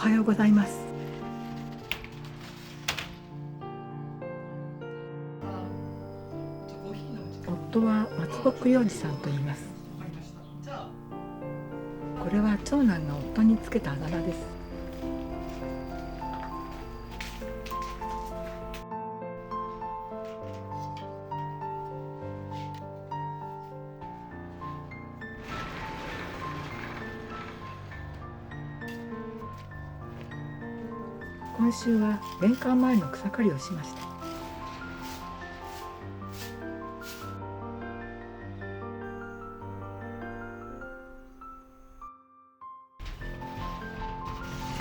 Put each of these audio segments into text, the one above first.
はようございます。夫は松ぼっくりおじさんと言います。これは長男が夫につけたあだ名です。今週は玄関前の草刈りをしました。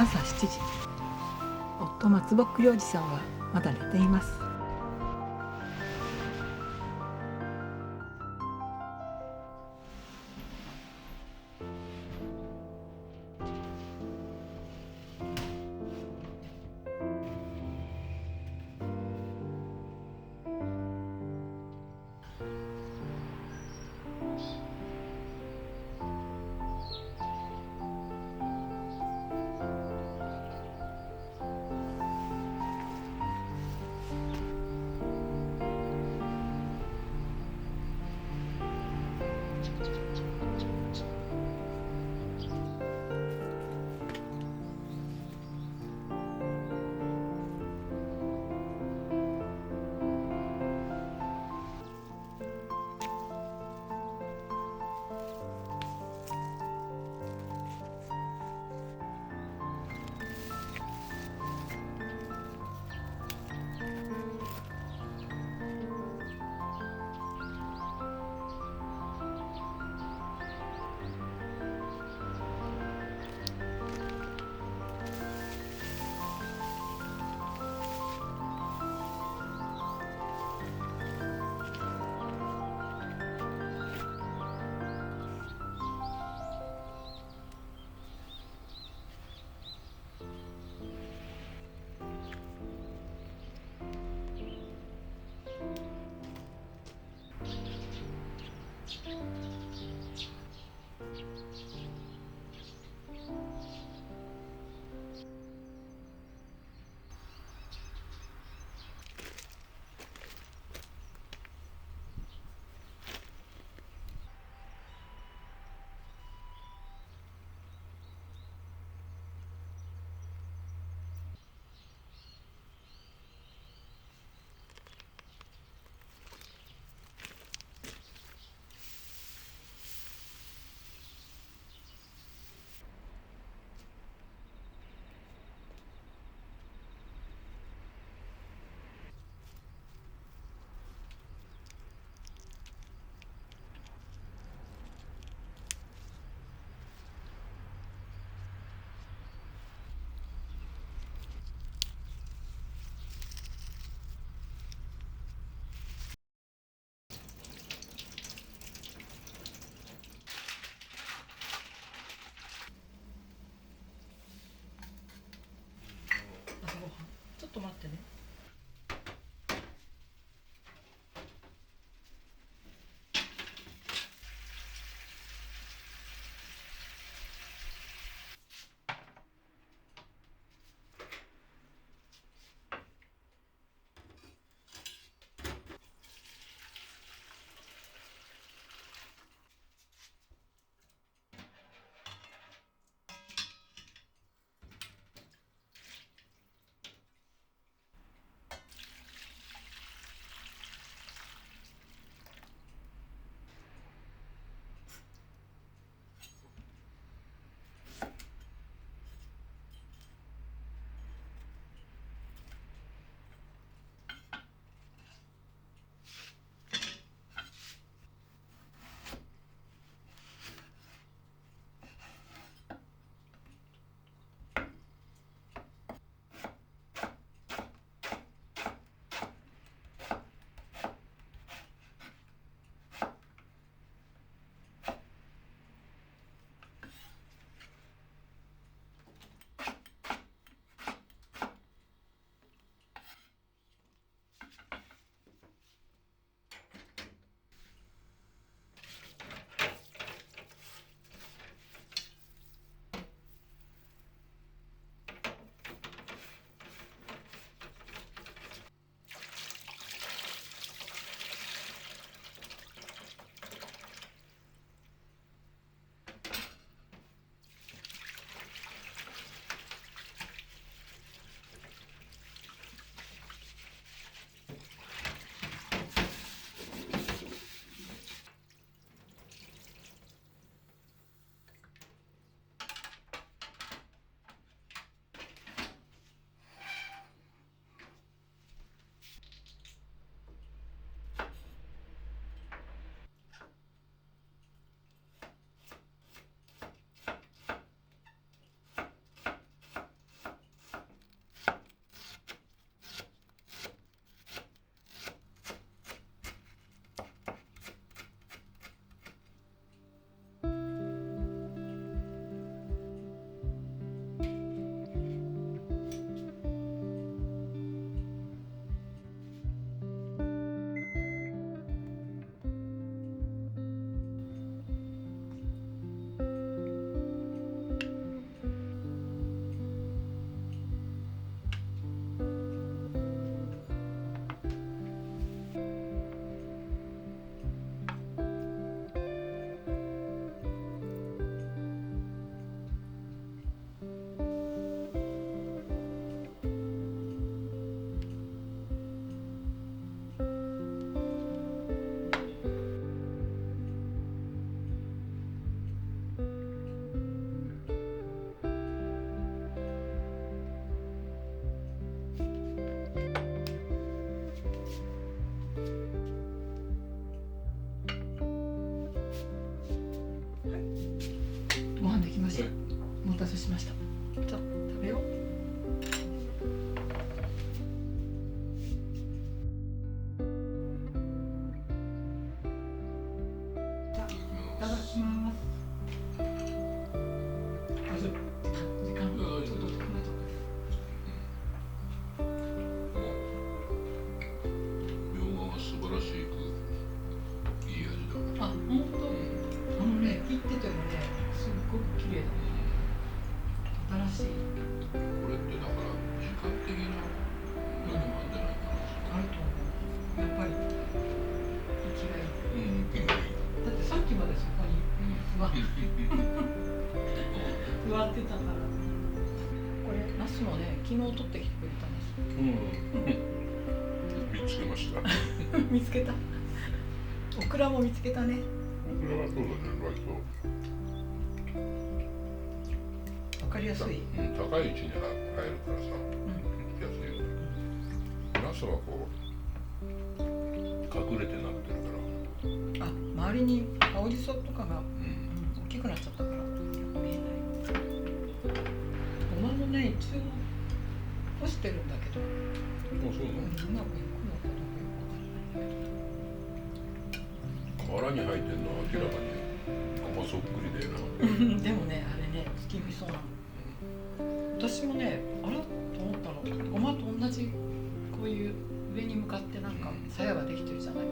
朝7時、夫松ぼっくりおじさんはまだ寝ています。し、お待たせしました。じゃあ食べよう。じゃあいただきます。あ、時間ちょっと少ないとこ。みょうがが素晴らしくいい味だ。あ、本当。切っててもね、すっごく綺麗だ。新しい。これってだから時間的なのにもあるんじゃないかあると思う。やっぱり生きがいい。な。いい。だってさっきまでそこに座ってたから。これナスもね、昨日取ってきてくれたんです。見つけました。見つけた。オクラも見つけたね。これはそうだね、割と。わかりやすい。高い位置に入るからさ、安いよね。ナスはこう隠れてなってるから。あ、周りに青じそとかが、大きくなっちゃったから見えない。ごまもね、一応干してるんだけど、もうそうなの。うまくいくのかどうかよくわかんない。殻に入ってるのは明らかにごまそっくりだよな。でもね、あれね、月見そうなの。私もね、あらと思ったの。ごまと同じこういう上に向かってなんか鞘ができてるじゃない。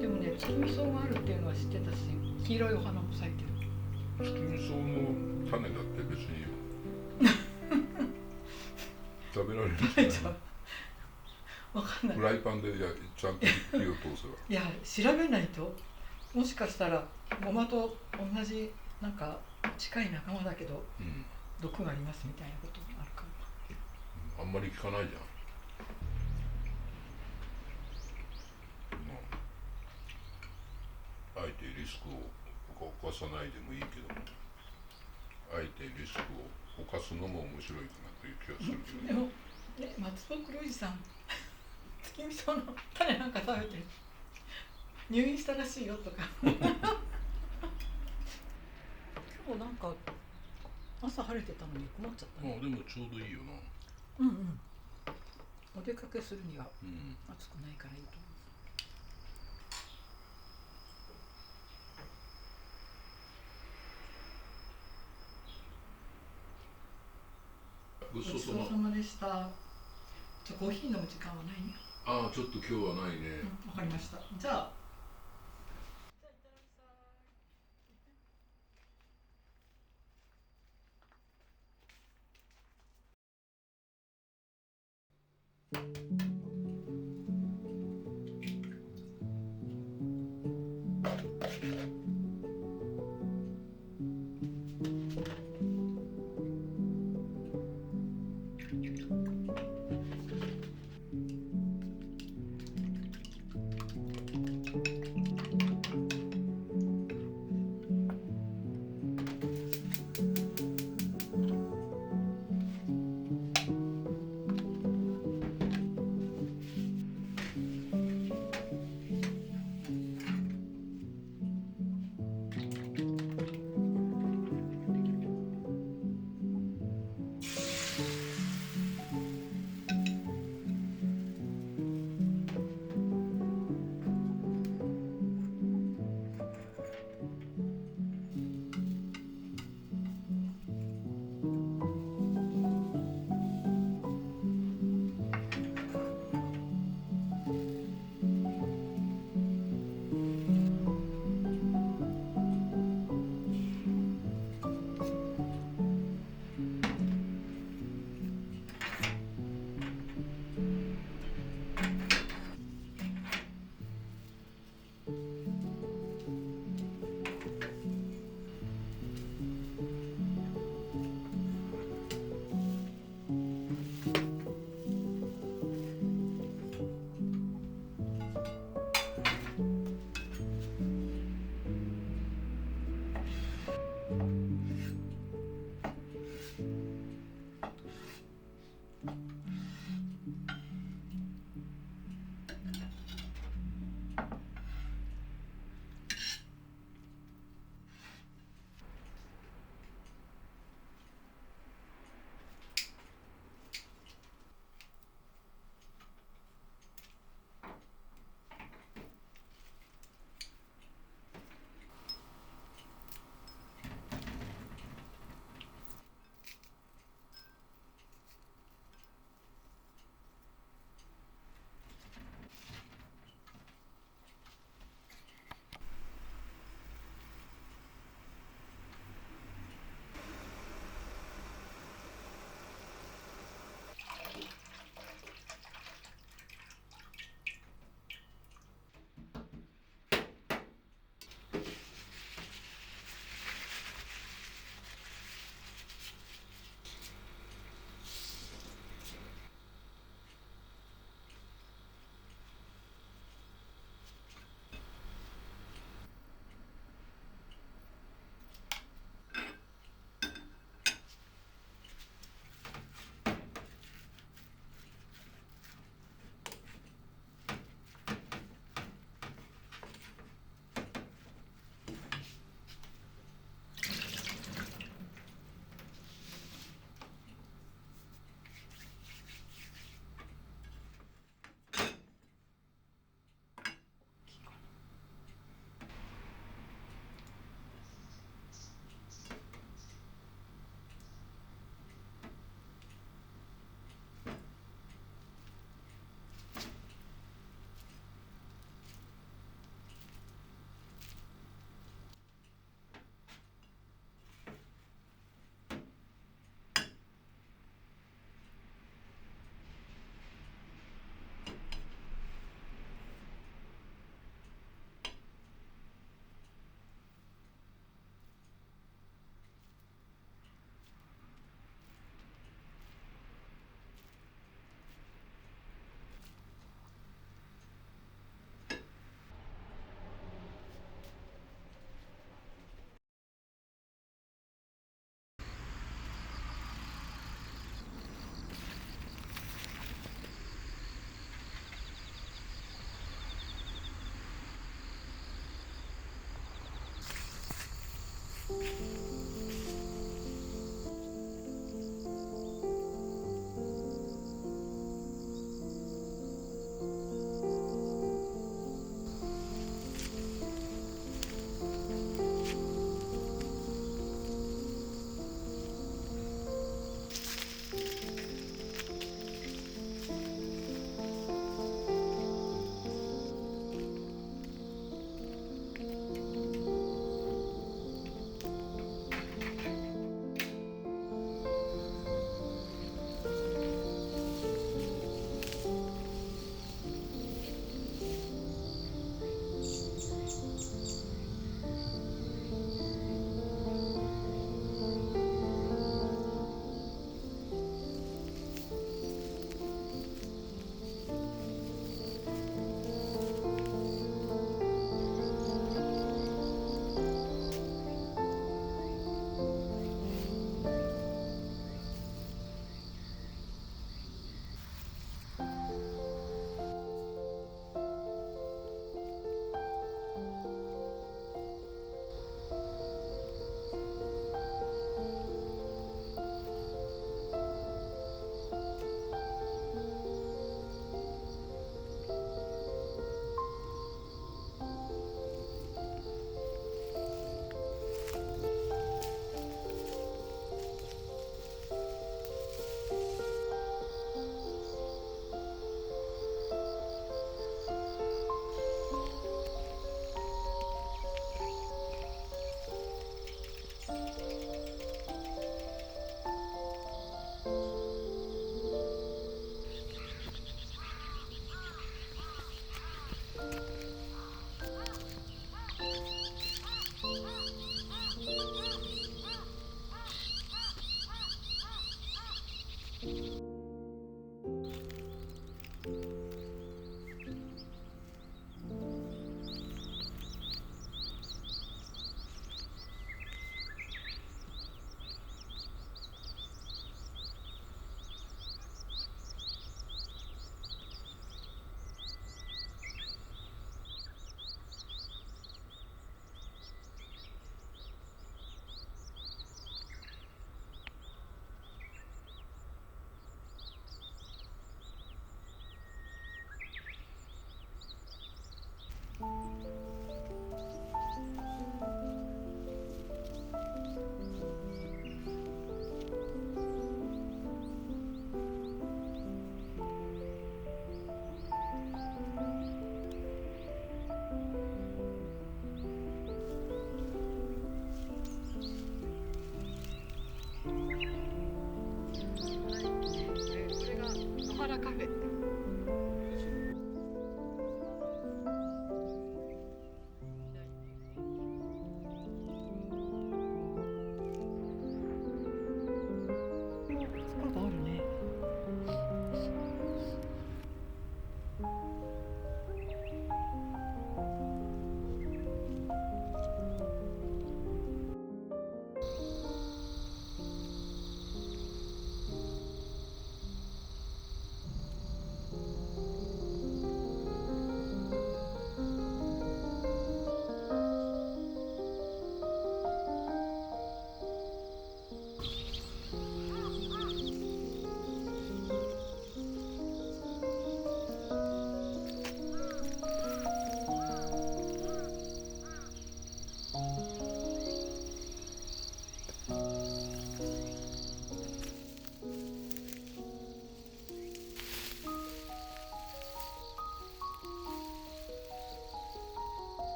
でもね、月見草があるっていうのは知ってたし、黄色いお花も咲いてる。月見草の種だって別に食べられるんじゃないの。わかんない。フライパンでちゃんと火を通せば。いや、調べないと。もしかしたらごまと同じなんか近い仲間だけど、毒がありますみたいなこともあるかも。あんまり聞かないじゃん。あえてリスクを犯さないでもいいけども、あえてリスクを犯すのも面白いかなという気がするけど。でもね、松ぼっくりおじさん、月見草の種なんか食べて入院したらしいよとか。今日なんか朝晴れてたのに曇っちゃったね。でもちょうどいいよな。お出かけするには暑くないからいいと思う。ごちそうさまでした。じゃあコーヒー飲む時間はないね。ちょっと今日はないね。わかりました。じゃあ。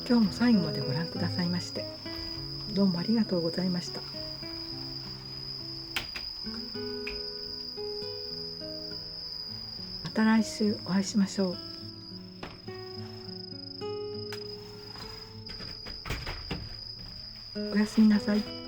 今日も最後までご覧くださいましてどうもありがとうございました。また来週お会いしましょう。おやすみなさい。